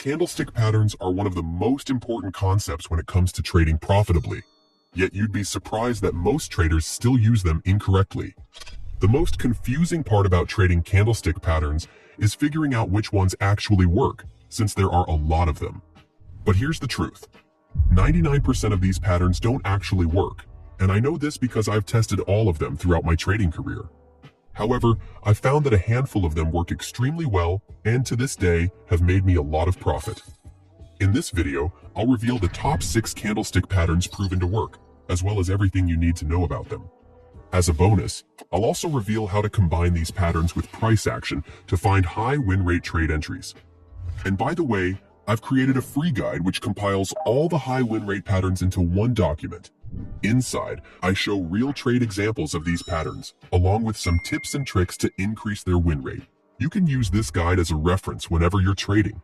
Candlestick patterns are one of the most important concepts when it comes to trading profitably, yet you'd be surprised that most traders still use them incorrectly. The most confusing part about trading candlestick patterns is figuring out which ones actually work, since there are a lot of them. But here's the truth. 99% of these patterns don't actually work, and I know this because I've tested all of them throughout my trading career. However, I've found that a handful of them work extremely well and to this day have made me a lot of profit. In this video, I'll reveal the top 6 candlestick patterns proven to work, as well as everything you need to know about them. As a bonus, I'll also reveal how to combine these patterns with price action to find high win rate trade entries. And by the way, I've created a free guide which compiles all the high win rate patterns into one document. Inside, I show real trade examples of these patterns, along with some tips and tricks to increase their win rate. You can use this guide as a reference whenever you're trading.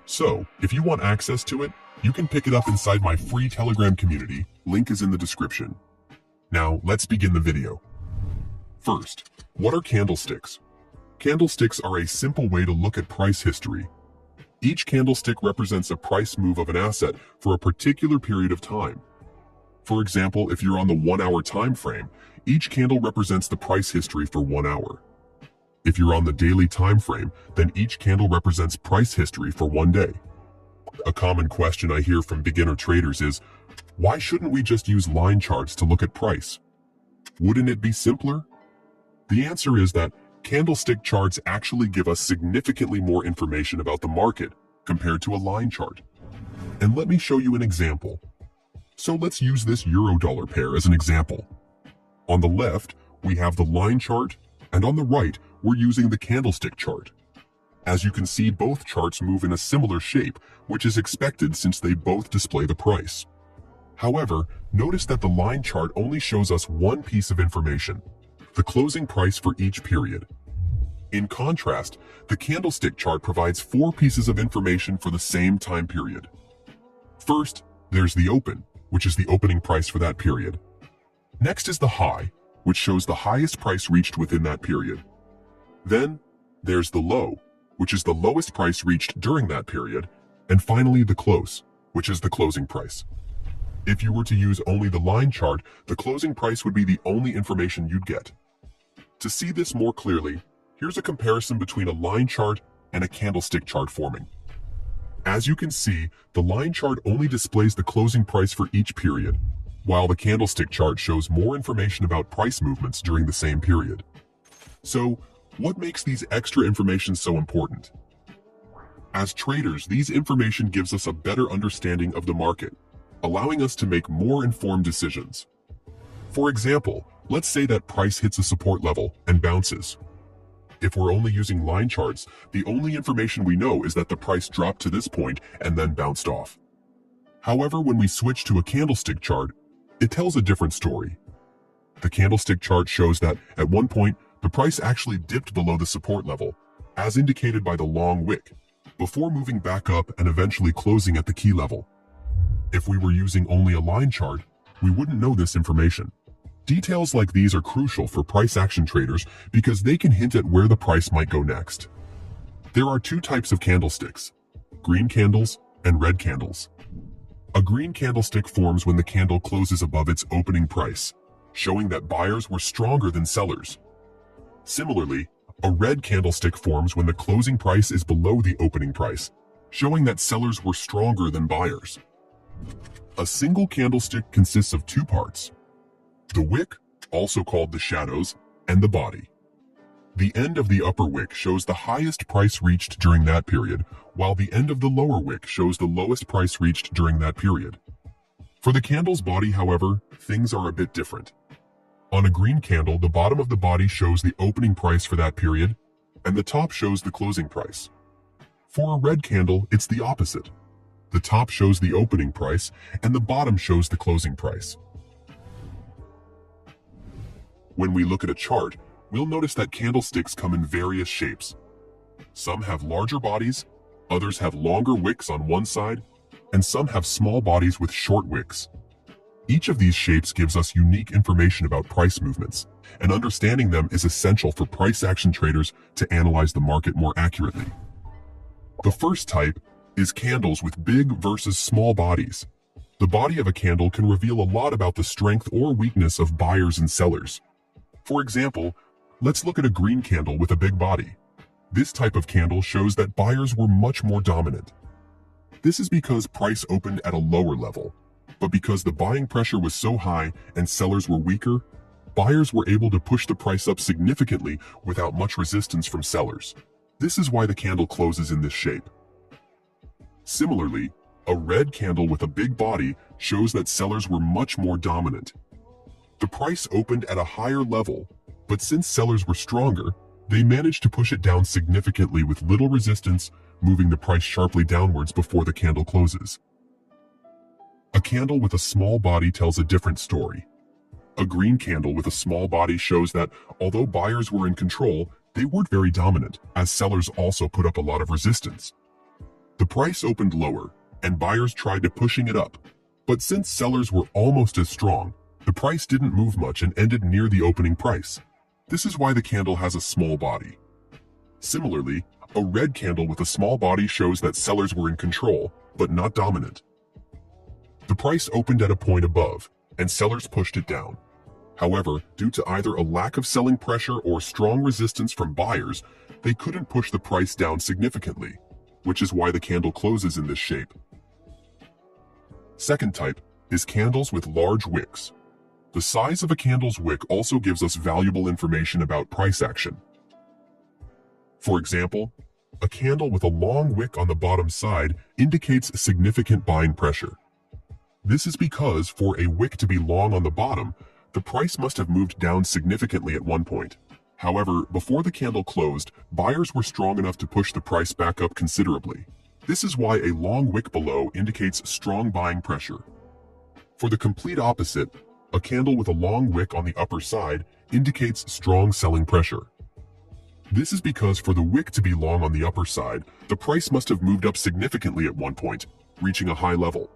So, if you want access to it, you can pick it up inside my free Telegram community. Link is in the description. Now, let's begin the video. First, what are candlesticks? Candlesticks are a simple way to look at price history. Each candlestick represents a price move of an asset for a particular period of time. For example, if you're on the 1-hour time frame, each candle represents the price history for 1 hour. If you're on the daily time frame, then each candle represents price history for 1 day. A common question I hear from beginner traders is, why shouldn't we just use line charts to look at price? Wouldn't it be simpler? The answer is that candlestick charts actually give us significantly more information about the market compared to a line chart. And let me show you an example. So let's use this euro-dollar pair as an example. On the left, we have the line chart, and on the right, we're using the candlestick chart. As you can see, both charts move in a similar shape, which is expected since they both display the price. However, notice that the line chart only shows us one piece of information, the closing price for each period. In contrast, the candlestick chart provides 4 pieces of information for the same time period. First, there's the open, which is the opening price for that period. Next is the high, which shows the highest price reached within that period. Then, there's the low, which is the lowest price reached during that period. And finally, the close, which is the closing price. If you were to use only the line chart, the closing price would be the only information you'd get. To see this more clearly, here's a comparison between a line chart and a candlestick chart forming. As you can see, the line chart only displays the closing price for each period, while the candlestick chart shows more information about price movements during the same period. So, what makes these extra information so important? As traders, these information gives us a better understanding of the market, allowing us to make more informed decisions. For example, let's say that price hits a support level and bounces. If we're only using line charts, the only information we know is that the price dropped to this point and then bounced off. However, when we switch to a candlestick chart, it tells a different story. The candlestick chart shows that, at one point, the price actually dipped below the support level, as indicated by the long wick, before moving back up and eventually closing at the key level. If we were using only a line chart, we wouldn't know this information. Details like these are crucial for price action traders because they can hint at where the price might go next. There are 2 types of candlesticks, green candles and red candles. A green candlestick forms when the candle closes above its opening price, showing that buyers were stronger than sellers. Similarly, a red candlestick forms when the closing price is below the opening price, showing that sellers were stronger than buyers. A single candlestick consists of 2 parts. The wick, also called the shadows, and the body. The end of the upper wick shows the highest price reached during that period, while the end of the lower wick shows the lowest price reached during that period. For the candle's body, however, things are a bit different. On a green candle, the bottom of the body shows the opening price for that period, and the top shows the closing price. For a red candle, it's the opposite. The top shows the opening price, and the bottom shows the closing price. When we look at a chart, we'll notice that candlesticks come in various shapes. Some have larger bodies, others have longer wicks on one side, and some have small bodies with short wicks. Each of these shapes gives us unique information about price movements, and understanding them is essential for price action traders to analyze the market more accurately. The first type is candles with big versus small bodies. The body of a candle can reveal a lot about the strength or weakness of buyers and sellers. For example, let's look at a green candle with a big body. This type of candle shows that buyers were much more dominant. This is because price opened at a lower level, but because the buying pressure was so high and sellers were weaker, buyers were able to push the price up significantly without much resistance from sellers. This is why the candle closes in this shape. Similarly, a red candle with a big body shows that sellers were much more dominant. The price opened at a higher level, but since sellers were stronger, they managed to push it down significantly with little resistance, moving the price sharply downwards before the candle closes. A candle with a small body tells a different story. A green candle with a small body shows that, although buyers were in control, they weren't very dominant, as sellers also put up a lot of resistance. The price opened lower, and buyers tried to pushing it up, but since sellers were almost as strong, the price didn't move much and ended near the opening price. This is why the candle has a small body. Similarly, a red candle with a small body shows that sellers were in control, but not dominant. The price opened at a point above, and sellers pushed it down. However, due to either a lack of selling pressure or strong resistance from buyers, they couldn't push the price down significantly, which is why the candle closes in this shape. Second type is candles with large wicks. The size of a candle's wick also gives us valuable information about price action. For example, a candle with a long wick on the bottom side indicates significant buying pressure. This is because for a wick to be long on the bottom, the price must have moved down significantly at one point. However, before the candle closed, buyers were strong enough to push the price back up considerably. This is why a long wick below indicates strong buying pressure. For the complete opposite, a candle with a long wick on the upper side indicates strong selling pressure. This is because for the wick to be long on the upper side, the price must have moved up significantly at one point, reaching a high level.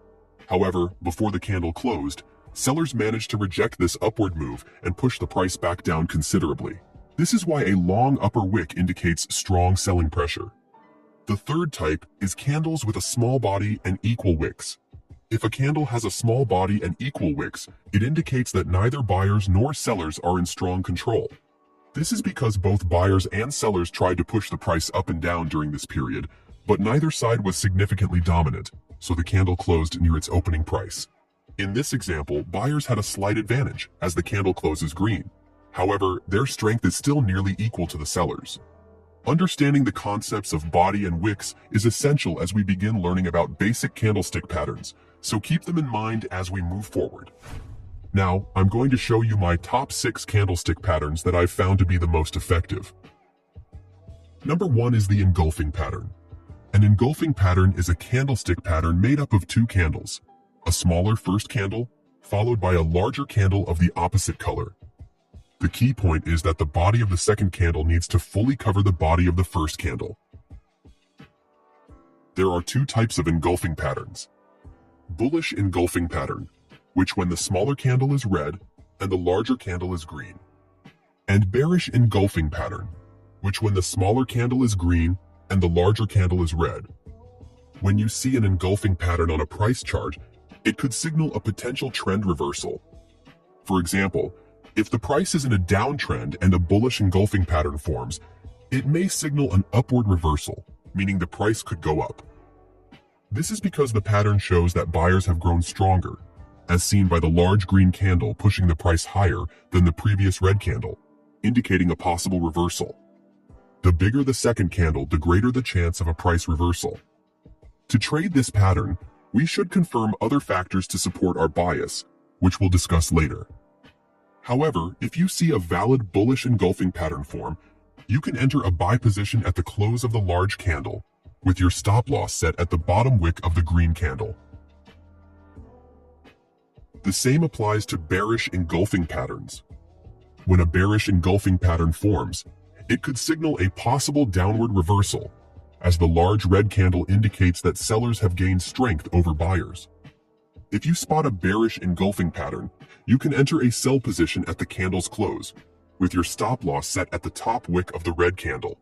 However, before the candle closed, sellers managed to reject this upward move and push the price back down considerably. This is why a long upper wick indicates strong selling pressure. The third type is candles with a small body and equal wicks. If a candle has a small body and equal wicks, it indicates that neither buyers nor sellers are in strong control. This is because both buyers and sellers tried to push the price up and down during this period, but neither side was significantly dominant, so the candle closed near its opening price. In this example, buyers had a slight advantage, as the candle closes green. However, their strength is still nearly equal to the sellers. Understanding the concepts of body and wicks is essential as we begin learning about basic candlestick patterns, so keep them in mind as we move forward. Now, I'm going to show you my top 6 candlestick patterns that I've found to be the most effective. Number 1 is the engulfing pattern. An engulfing pattern is a candlestick pattern made up of 2 candles, a smaller first candle, followed by a larger candle of the opposite color. The key point is that the body of the second candle needs to fully cover the body of the first candle. There are 2 types of engulfing patterns. Bullish engulfing pattern, which when the smaller candle is red and the larger candle is green. And bearish engulfing pattern, which when the smaller candle is green and the larger candle is red. When you see an engulfing pattern on a price chart, it could signal a potential trend reversal. For example, if the price is in a downtrend and a bullish engulfing pattern forms, it may signal an upward reversal, meaning the price could go up. This is because the pattern shows that buyers have grown stronger, as seen by the large green candle pushing the price higher than the previous red candle, indicating a possible reversal. The bigger the second candle, the greater the chance of a price reversal. To trade this pattern, we should confirm other factors to support our bias, which we'll discuss later. However, if you see a valid bullish engulfing pattern form, you can enter a buy position at the close of the large candle, with your stop loss set at the bottom wick of the green candle. The same applies to bearish engulfing patterns. When a bearish engulfing pattern forms, it could signal a possible downward reversal, as the large red candle indicates that sellers have gained strength over buyers. If you spot a bearish engulfing pattern, you can enter a sell position at the candle's close, with your stop loss set at the top wick of the red candle.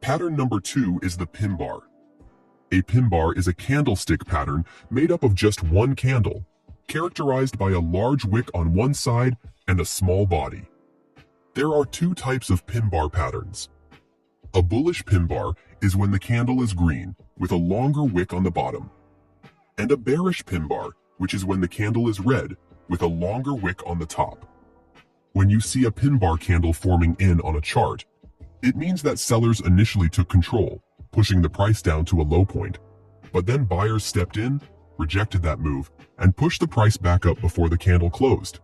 Pattern number 2 is the pin bar. A pin bar is a candlestick pattern made up of just one candle, characterized by a large wick on one side and a small body. There are two types of pin bar patterns. A bullish pin bar is when the candle is green, with a longer wick on the bottom. And a bearish pin bar, which is when the candle is red, with a longer wick on the top. When you see a pin bar candle forming in on a chart, it means that sellers initially took control, pushing the price down to a low point. But then buyers stepped in, rejected that move, and pushed the price back up before the candle closed.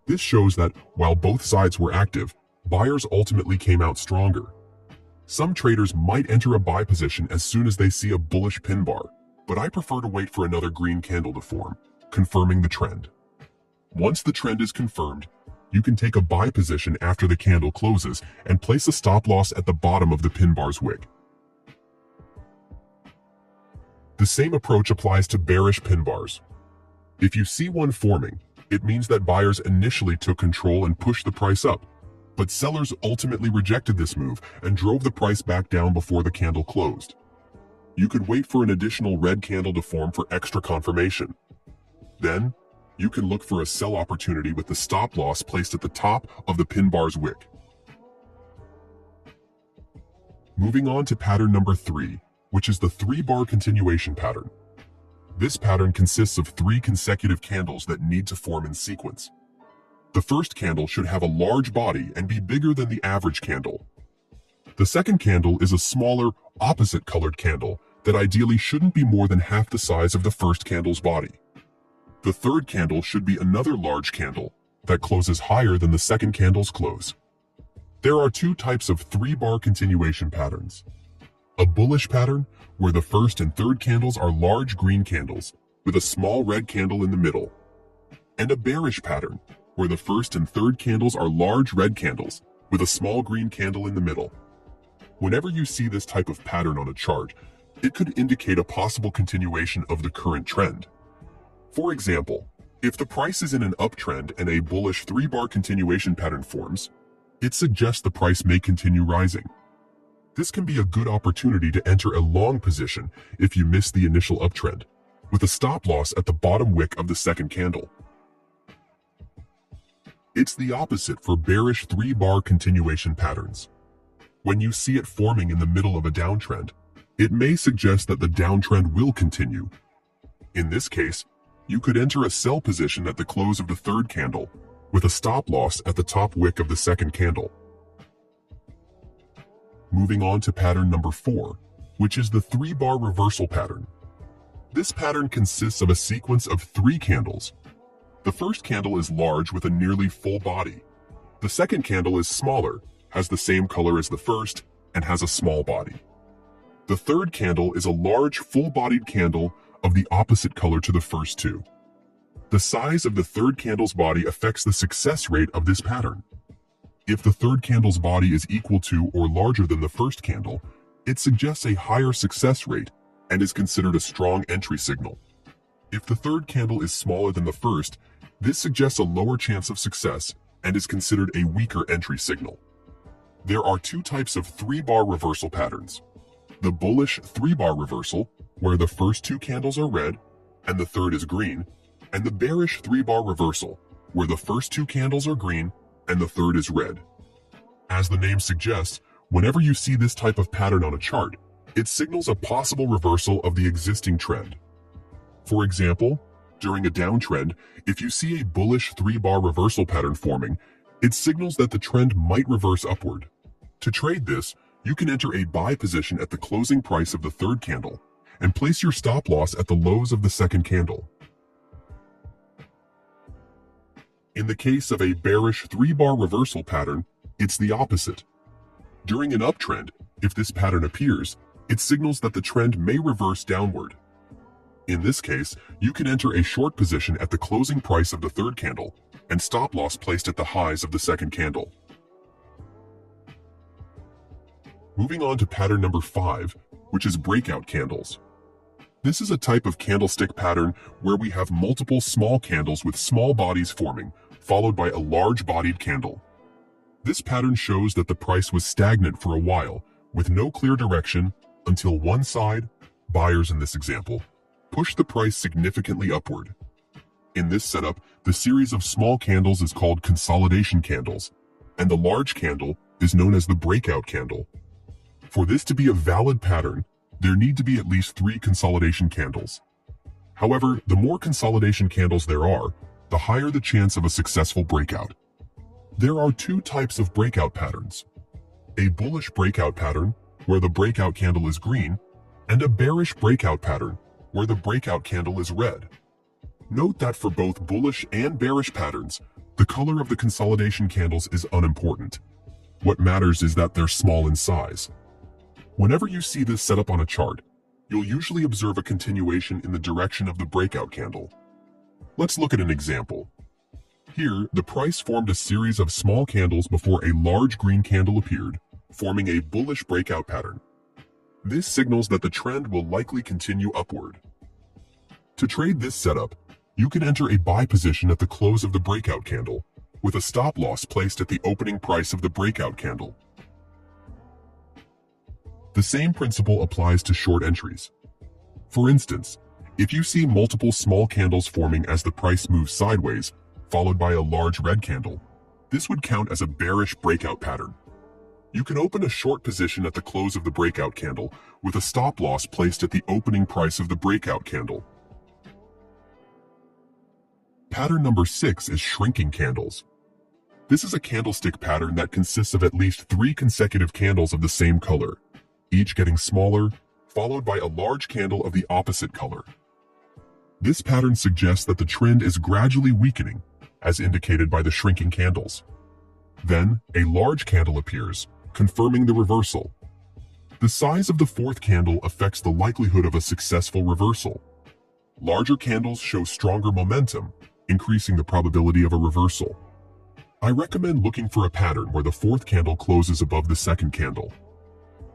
This shows that while both sides were active, buyers ultimately came out stronger. Some traders might enter a buy position as soon as they see a bullish pin bar, but I prefer to wait for another green candle to form, confirming the trend. Once the trend is confirmed, you can take a buy position after the candle closes and place a stop loss at the bottom of the pin bar's wick. The same approach applies to bearish pin bars. If you see one forming, it means that buyers initially took control and pushed the price up, but sellers ultimately rejected this move and drove the price back down before the candle closed. You could wait for an additional red candle to form for extra confirmation. Then, you can look for a sell opportunity with the stop loss placed at the top of the pin bar's wick. Moving on to pattern number 3, which is the 3-bar continuation pattern. This pattern consists of 3 consecutive candles that need to form in sequence. The first candle should have a large body and be bigger than the average candle. The second candle is a smaller, opposite-colored candle that ideally shouldn't be more than half the size of the first candle's body. The third candle should be another large candle that closes higher than the second candle's close. There are 2 types of 3-bar continuation patterns. A bullish pattern, where the first and third candles are large green candles with a small red candle in the middle. And a bearish pattern, where the first and third candles are large red candles with a small green candle in the middle. Whenever you see this type of pattern on a chart, it could indicate a possible continuation of the current trend. For example, if the price is in an uptrend and a bullish 3-bar continuation pattern forms, it suggests the price may continue rising. This can be a good opportunity to enter a long position if you miss the initial uptrend, with a stop loss at the bottom wick of the second candle. It's the opposite for bearish 3-bar continuation patterns. When you see it forming in the middle of a downtrend, it may suggest that the downtrend will continue. In this case, you could enter a sell position at the close of the third candle, with a stop loss at the top wick of the second candle. Moving on to pattern number 4, which is the 3-bar reversal pattern. This pattern consists of a sequence of 3 candles. The first candle is large with a nearly full body. The second candle is smaller, has the same color as the first, and has a small body. The third candle is a large full-bodied candle of the opposite color to the first 2. The size of the third candle's body affects the success rate of this pattern. If the third candle's body is equal to or larger than the first candle, it suggests a higher success rate and is considered a strong entry signal. If the third candle is smaller than the first, this suggests a lower chance of success and is considered a weaker entry signal. There are 2 types of 3-bar reversal patterns. The bullish 3-bar reversal, where the first 2 candles are red and the third is green, and the bearish 3-bar reversal, where the first 2 candles are green and the third is red. As the name suggests, whenever you see this type of pattern on a chart, it signals a possible reversal of the existing trend. For example, during a downtrend, if you see a bullish 3-bar reversal pattern forming, it signals that the trend might reverse upward. To trade this, you can enter a buy position at the closing price of the third candle and place your stop loss at the lows of the second candle. In the case of a bearish 3-bar reversal pattern, it's the opposite. During an uptrend, if this pattern appears, it signals that the trend may reverse downward. In this case, you can enter a short position at the closing price of the third candle and stop loss placed at the highs of the second candle. Moving on to pattern number 5, which is breakout candles. This is a type of candlestick pattern where we have multiple small candles with small bodies forming, followed by a large-bodied candle. This pattern shows that the price was stagnant for a while, with no clear direction until one side, buyers in this example, push the price significantly upward. In this setup, the series of small candles is called consolidation candles, and the large candle is known as the breakout candle. For this to be a valid pattern, there need to be at least 3 consolidation candles. However, the more consolidation candles there are, the higher the chance of a successful breakout. There are 2 types of breakout patterns: a bullish breakout pattern, where the breakout candle is green, and a bearish breakout pattern, where the breakout candle is red. Note that for both bullish and bearish patterns, the color of the consolidation candles is unimportant. What matters is that they're small in size. Whenever you see this setup on a chart, you'll usually observe a continuation in the direction of the breakout candle. Let's look at an example. Here, the price formed a series of small candles before a large green candle appeared, forming a bullish breakout pattern. This signals that the trend will likely continue upward. To trade this setup, you can enter a buy position at the close of the breakout candle, with a stop loss placed at the opening price of the breakout candle. The same principle applies to short entries. For instance, if you see multiple small candles forming as the price moves sideways, followed by a large red candle, this would count as a bearish breakout pattern. You can open a short position at the close of the breakout candle, with a stop loss placed at the opening price of the breakout candle. Pattern number 6 is shrinking candles. This is a candlestick pattern that consists of at least 3 consecutive candles of the same color, each getting smaller, followed by a large candle of the opposite color. This pattern suggests that the trend is gradually weakening, as indicated by the shrinking candles. Then, a large candle appears, confirming the reversal. The size of the 4th candle affects the likelihood of a successful reversal. Larger candles show stronger momentum, increasing the probability of a reversal. I recommend looking for a pattern where the 4th candle closes above the 2nd candle.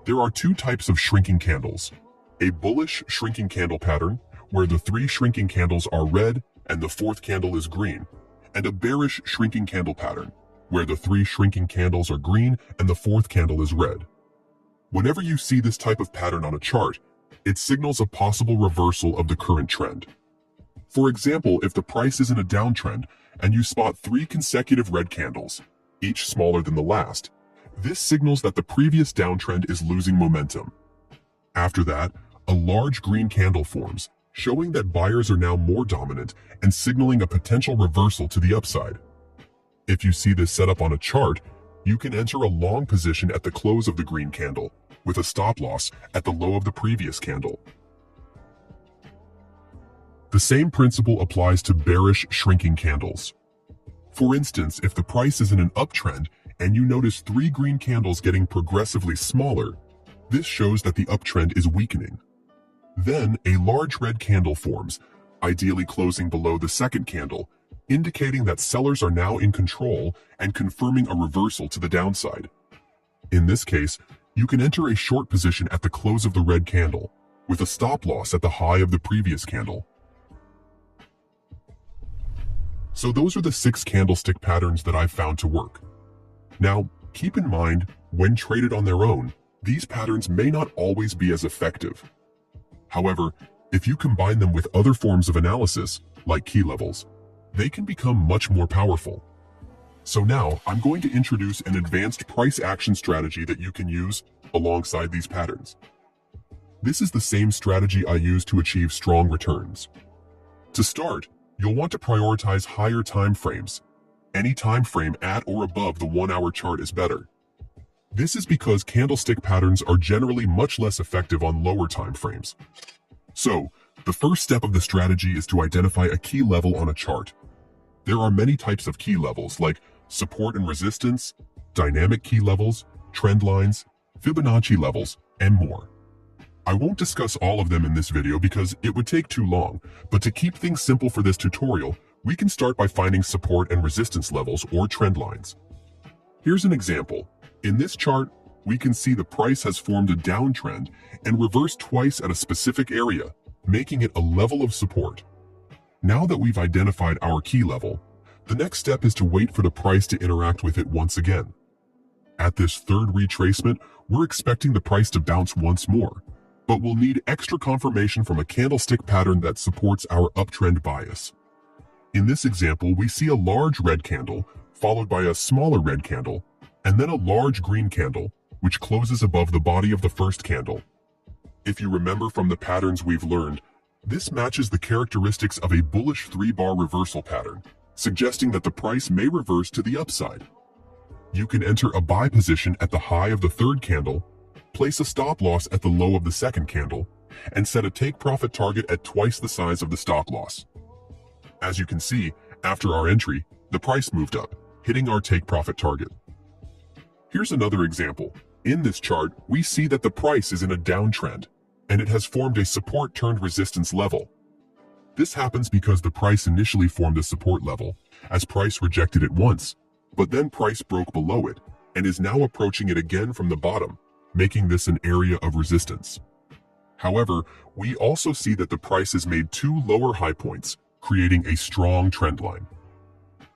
There are 2 types of shrinking candles: a bullish shrinking candle pattern, where the 3 shrinking candles are red and the 4th candle is green, and a bearish shrinking candle pattern, where the 3 shrinking candles are green and the 4th candle is red. Whenever you see this type of pattern on a chart, it signals a possible reversal of the current trend. For example, if the price is in a downtrend and you spot 3 consecutive red candles, each smaller than the last, this signals that the previous downtrend is losing momentum. After that, a large green candle forms, showing that buyers are now more dominant and signaling a potential reversal to the upside. If you see this setup on a chart, you can enter a long position at the close of the green candle, with a stop loss at the low of the previous candle. The same principle applies to bearish shrinking candles. For instance, if the price is in an uptrend and you notice 3 green candles getting progressively smaller, this shows that the uptrend is weakening. Then a large red candle forms, ideally closing below the 2nd candle, indicating that sellers are now in control and confirming a reversal to the downside. In this case, you can enter a short position at the close of the red candle, with a stop loss at the high of the previous candle. So those are the 6 candlestick patterns that I've found to work. Now, keep in mind, when traded on their own, these patterns may not always be as effective. However, if you combine them with other forms of analysis, like key levels, they can become much more powerful. So now, I'm going to introduce an advanced price action strategy that you can use alongside these patterns. This is the same strategy I use to achieve strong returns. To start, you'll want to prioritize higher time frames. Any time frame at or above the 1-hour chart is better. This is because candlestick patterns are generally much less effective on lower time frames. So, the first step of the strategy is to identify a key level on a chart. There are many types of key levels like support and resistance, dynamic key levels, trend lines, Fibonacci levels, and more. I won't discuss all of them in this video because it would take too long, but to keep things simple for this tutorial, we can start by finding support and resistance levels or trend lines. Here's an example. In this chart, we can see the price has formed a downtrend and reversed twice at a specific area, making it a level of support. Now that we've identified our key level, the next step is to wait for the price to interact with it once again. At this third retracement, we're expecting the price to bounce once more, but we'll need extra confirmation from a candlestick pattern that supports our uptrend bias. In this example, we see a large red candle, followed by a smaller red candle, and then a large green candle, which closes above the body of the first candle. If you remember from the patterns we've learned, this matches the characteristics of a bullish 3-bar reversal pattern, suggesting that the price may reverse to the upside. You can enter a buy position at the high of the third candle, place a stop loss at the low of the second candle, and set a take profit target at twice the size of the stop loss. As you can see, after our entry, the price moved up, hitting our take profit target. Here's another example. In this chart, we see that the price is in a downtrend, and it has formed a support-turned-resistance level. This happens because the price initially formed a support level, as price rejected it once, but then price broke below it, and is now approaching it again from the bottom, making this an area of resistance. However, we also see that the price has made 2 lower high points, creating a strong trend line.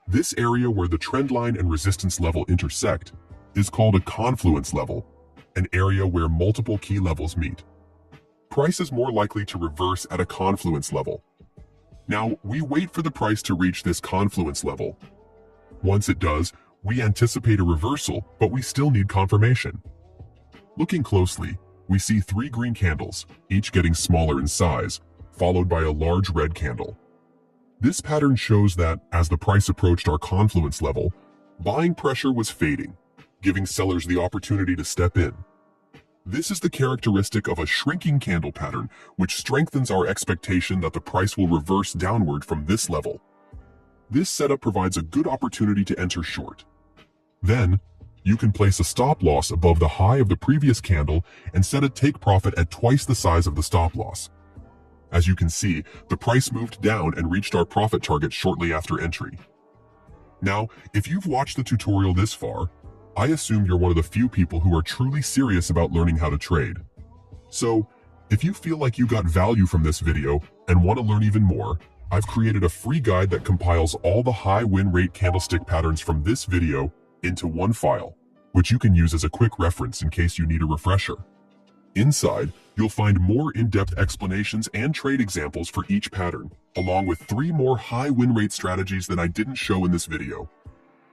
This area where the trend line and resistance level intersect is called a confluence level, an area where multiple key levels meet. Price is more likely to reverse at a confluence level. Now, we wait for the price to reach this confluence level. Once it does, we anticipate a reversal, but we still need confirmation. Looking closely, we see 3 green candles, each getting smaller in size, followed by a large red candle. This pattern shows that, as the price approached our confluence level, buying pressure was fading, giving sellers the opportunity to step in. This is the characteristic of a shrinking candle pattern, which strengthens our expectation that the price will reverse downward from this level. This setup provides a good opportunity to enter short. Then, you can place a stop loss above the high of the previous candle and set a take profit at twice the size of the stop loss. As you can see, the price moved down and reached our profit target shortly after entry. Now, if you've watched the tutorial this far, I assume you're one of the few people who are truly serious about learning how to trade. So, if you feel like you got value from this video and want to learn even more, I've created a free guide that compiles all the high win rate candlestick patterns from this video into one file, which you can use as a quick reference in case you need a refresher. Inside, you'll find more in-depth explanations and trade examples for each pattern, along with 3 more high win rate strategies that I didn't show in this video.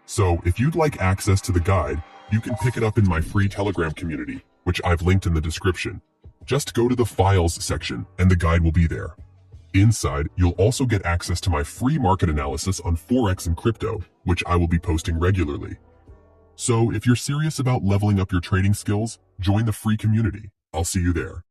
So, if you'd like access to the guide, you can pick it up in my free Telegram community, which I've linked in the description. Just go to the Files section, and the guide will be there. Inside, you'll also get access to my free market analysis on Forex and crypto, which I will be posting regularly. So, if you're serious about leveling up your trading skills, join the free community. I'll see you there.